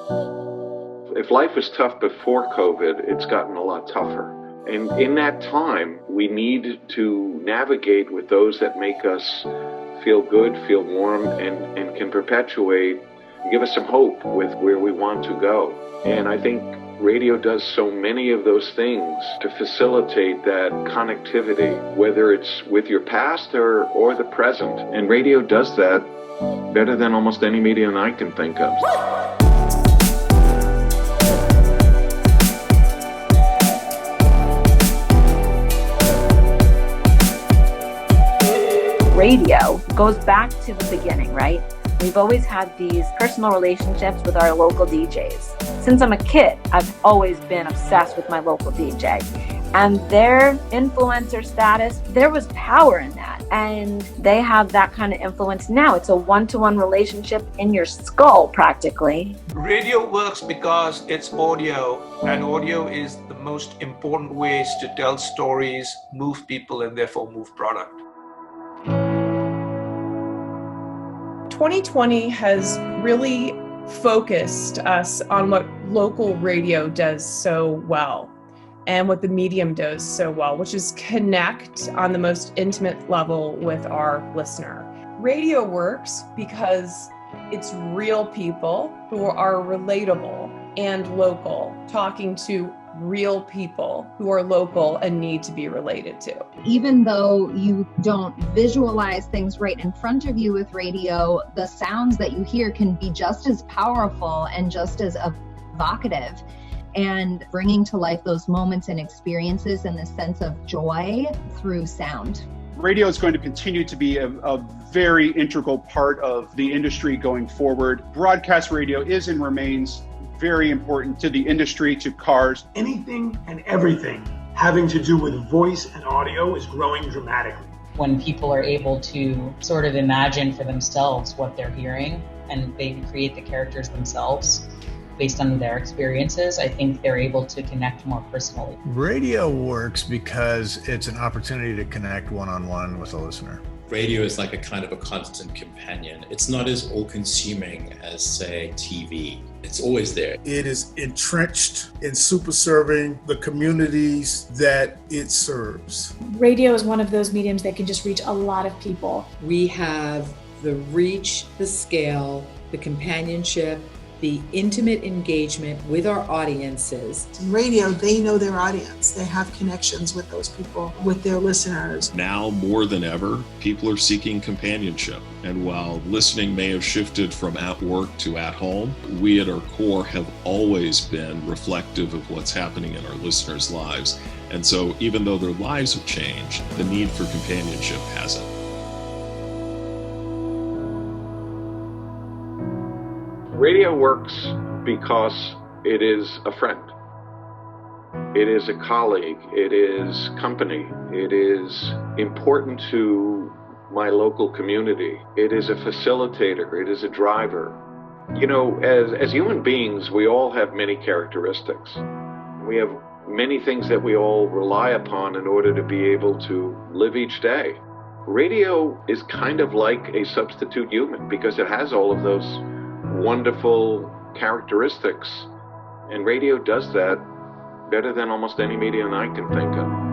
If life was tough before COVID, it's gotten a lot tougher. And in that time, we need to navigate with those that make us feel good, feel warm, and can perpetuate, give us some hope with where we want to go. And I think radio does so many of those things to facilitate that connectivity, whether it's with your past or the present. And radio does that better than almost any medium I can think of. Radio goes back to the beginning, right? We've always had these personal relationships with our local DJs. Since I'm a kid, I've always been obsessed with my local DJ. And their influencer status, there was power in that. And they have that kind of influence now. It's a one-to-one relationship in your skull, practically. Radio works because it's audio, and audio is the most important ways to tell stories, move people, and therefore move product. 2020 has really focused us on what local radio does so well and what the medium does so well, which is connect on the most intimate level with our listener. Radio works because it's real people who are relatable and local, talking to real people who are local and need to be related to. Even though you don't visualize things right in front of you with radio, the sounds that you hear can be just as powerful and just as evocative, and bringing to life those moments and experiences and the sense of joy through sound. Radio is going to continue to be a very integral part of the industry going forward. Broadcast radio is and remains very important to the industry, to cars. Anything and everything having to do with voice and audio is growing dramatically. When people are able to sort of imagine for themselves what they're hearing and they create the characters themselves based on their experiences, I think they're able to connect more personally. Radio works because it's an opportunity to connect one-on-one with a listener. Radio is like a kind of a constant companion. It's not as all-consuming as, say, TV. It's always there. It is entrenched in super serving the communities that it serves. Radio is one of those mediums that can just reach a lot of people. We have the reach, the scale, the companionship, the intimate engagement with our audiences. Radio, they know their audience. They have connections with those people, with their listeners. Now more than ever, people are seeking companionship. And while listening may have shifted from at work to at home, we at our core have always been reflective of what's happening in our listeners' lives. And so even though their lives have changed, the need for companionship hasn't. Radio works because it is a friend. It is a colleague. It is company. It is important to my local community. It is a facilitator. It is a driver. You know, as human beings, we all have many characteristics. We have many things that we all rely upon in order to be able to live each day. Radio is kind of like a substitute human because it has all of those wonderful characteristics, and radio does that better than almost any medium I can think of.